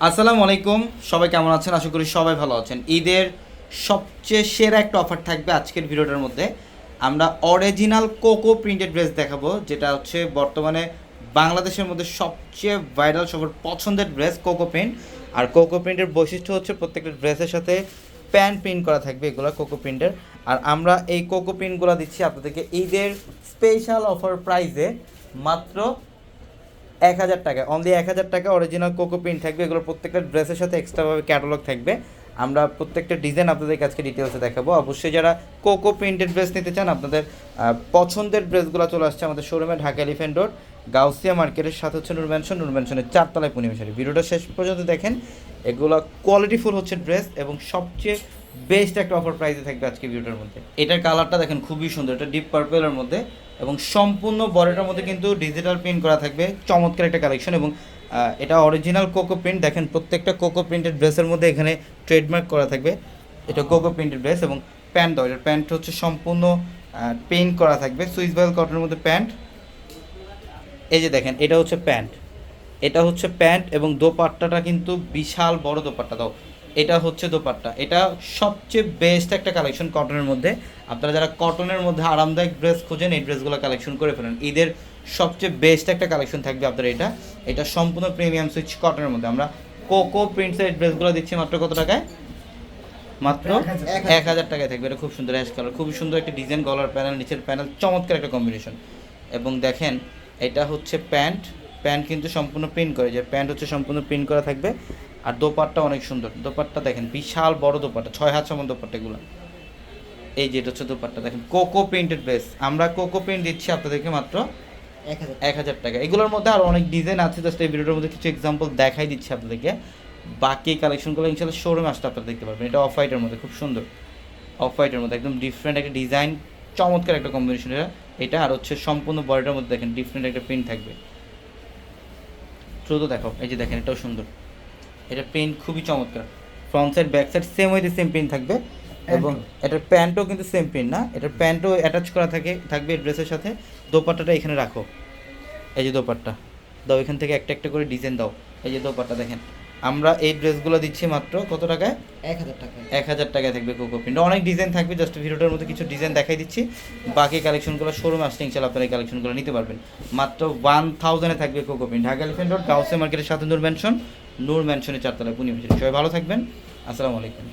আসসালামু আলাইকুম, সবাই কেমন আছেন? আশা করি সবাই ভালো আছেন। ঈদের সবচেয়ে সেরা একটা অফার থাকবে আজকের ভিডিওটার মধ্যে। আমরা অরিজিনাল কোকো প্রিন্টেড ড্রেস দেখাবো, যেটা হচ্ছে বর্তমানে বাংলাদেশের মধ্যে সবচেয়ে ভাইরাল, সবার পছন্দের ড্রেস কোকো প্রিন্ট। আর কোকো প্রিন্টের বৈশিষ্ট্য হচ্ছে প্রত্যেকটা ড্রেসের সাথে প্যান্ট প্রিন্ট করা থাকবে, এগুলো কোকো প্রিন্টের। আর আমরা এই কোকো প্রিন্টগুলো দিচ্ছি আপনাদেরকে ঈদের স্পেশাল অফার প্রাইসে মাত্র 1,000 টাকা, অনলি 1,000 টাকা। অরিজিনাল কোকো প্রিন্ট থাকবে, এগুলো প্রত্যেকটা ড্রেসের সাথে এক্সট্রাভাবে ক্যাটালগ থাকবে। আমরা প্রত্যেকটা ডিজাইন আপনাদের কাছে ডিটেলসে দেখাবো। অবশ্যই যারা কোকো প্রিন্টেড ড্রেস নিতে চান, আপনাদের পছন্দের ড্রেসগুলো চলে আসছে আমাদের শোরুমে, ঢাকা এলিফ্যান্ট রোড গাউসিয়া মার্কেটের সাথে হচ্ছে নূর ম্যানশন, নূর ম্যানশনের 4 তলায় পূর্ণিমাশারি। ভিডিওটা শেষ পর্যন্ত দেখেন, এগুলো কোয়ালিটিফুল হচ্ছে ড্রেস এবং সবচেয়ে বেস্ট একটা অফার প্রাইসে থাকবে আজকে ভিডিওটার মধ্যে। এটার কালারটা দেখেন খুবই সুন্দর, এটা ডিপ পার্পেলের মধ্যে এবং সম্পূর্ণ বডিটার মধ্যে কিন্তু ডিজিটাল প্রিন্ট করা থাকবে। চমৎকার একটা কালেকশন এবং এটা অরিজিনাল কোকো প্রিন্ট। দেখেন প্রত্যেকটা কোকো প্রিন্টেড ড্রেসের মধ্যে এখানে ট্রেডমার্ক করা থাকবে। এটা কোকো প্রিন্টেড ড্রেস এবং প্যান্ট দাও, এটার প্যান্ট হচ্ছে সম্পূর্ণ পেইন্ট করা থাকবে সুইস ভেল কটনের মধ্যে প্যান্ট। এই যে দেখেন, এটা হচ্ছে প্যান্ট, এটা হচ্ছে প্যান্ট এবং দোপাট্টাটা কিন্তু বিশাল বড় দোপাট্টা দাও। এটা হচ্ছে দোপাট্টা, এটা সবচেয়ে বেস্ট একটা কালেকশন কটনের মধ্যে। আপনারা যারা কটনের মধ্যে আরামদায়ক ড্রেস খোঁজেন, এই ড্রেসগুলো কালেকশন করে ফেলেন। ঈদের সবচেয়ে বেস্ট একটা কালেকশন থাকবে আপনার। এটা সম্পূর্ণ প্রিমিয়াম সুইচ কটনের মধ্যে আমরা কোকো প্রিন্টসের ড্রেসগুলো দিচ্ছি মাত্র কত টাকায়? মাত্র 1,000 টাকায় থাকবে। এটা খুব সুন্দর অ্যাশ কালার, খুবই সুন্দর একটা ডিজাইন, গলার প্যানেল, নিচের প্যানেল, চমৎকার একটা কম্বিনেশন। এবং দেখেন এটা হচ্ছে প্যান্ট, প্যান্ট কিন্তু সম্পূর্ণ প্রিন্ট করে, যে প্যান্ট হচ্ছে সম্পূর্ণ প্রিন্ট করা থাকবে। আর দোপাট্টা অনেক সুন্দর, দোপাট্টা দেখেন বিশাল বড় দোপাট্টা, 6 হাত সমান দোপাট্টাগুলো। এই যে এটা হচ্ছে দোপাট্টা, দেখেন কোকো প্রিন্টেড ড্রেস। আমরা কোকো প্রিন্ট দিচ্ছি আপনাদেরকে মাত্র 1,000 টাকা। এগুলোর মধ্যে আরও অনেক ডিজাইন আছে, জাস্ট এই ভিডিওর মধ্যে কিছু এক্সাম্পল দেখাই দিচ্ছি আপনাদেরকে। বাকি কালেকশনগুলো ইনশাল্লাহ শোরুমে আসতে আপনারা দেখতে পারবেন। এটা অফ হোয়াইটের মধ্যে খুব সুন্দর, অফ হোয়াইটের মধ্যে একদম ডিফারেন্ট একটা ডিজাইন, চমৎকার একটা কম্বিনেশন এটা। আর হচ্ছে সম্পূর্ণ বডিটার মধ্যে দেখেন ডিফারেন্ট একটা প্রিন্ট থাকবে। শুধু দেখো, এই যে দেখেন এটাও সুন্দর, এটা প্রিন্ট খুবই চমৎকার। Front side back side same ওয়েতে সেম প্রিন্ট থাকবে এবং এটার প্যান্টও কিন্তু সেম প্রিন্ট না, এটার প্যান্টও অ্যাটাচ করা থাকবে ড্রেসের সাথে। দোপাট্টাটা এখানে রাখো, এই যে দোপাট্টা দাও, এখান থেকে একটা একটা করে ডিজাইন দাও। এই যে দোপাট্টা দেখেন। আমরা এই ড্রেসগুলো দিচ্ছি মাত্র কত টাকায়? 1,000 টাকা। 1,000 টাকায় থাকবে কোকো প্রিন্ট। অনেক ডিজাইন থাকবে, জাস্ট ভিডিওটার মধ্যে কিছু ডিজাইন দেখাই দিচ্ছি। বাকি কালেকশনগুলো শোরুমে আসলে ইনশাল্লাহ আপনারা এই কালেকশনগুলো নিতে পারবেন। মাত্র 1,000-এ থাকবে cocoa print, Dhaka elephant road Gausia মার্কেটের সাথে নূর ম্যানশন, নূর ম্যানশনের 4 তলায় পূর্ণিমাশারি। সবাই ভালো থাকবেন, আসসালামু আলাইকুম।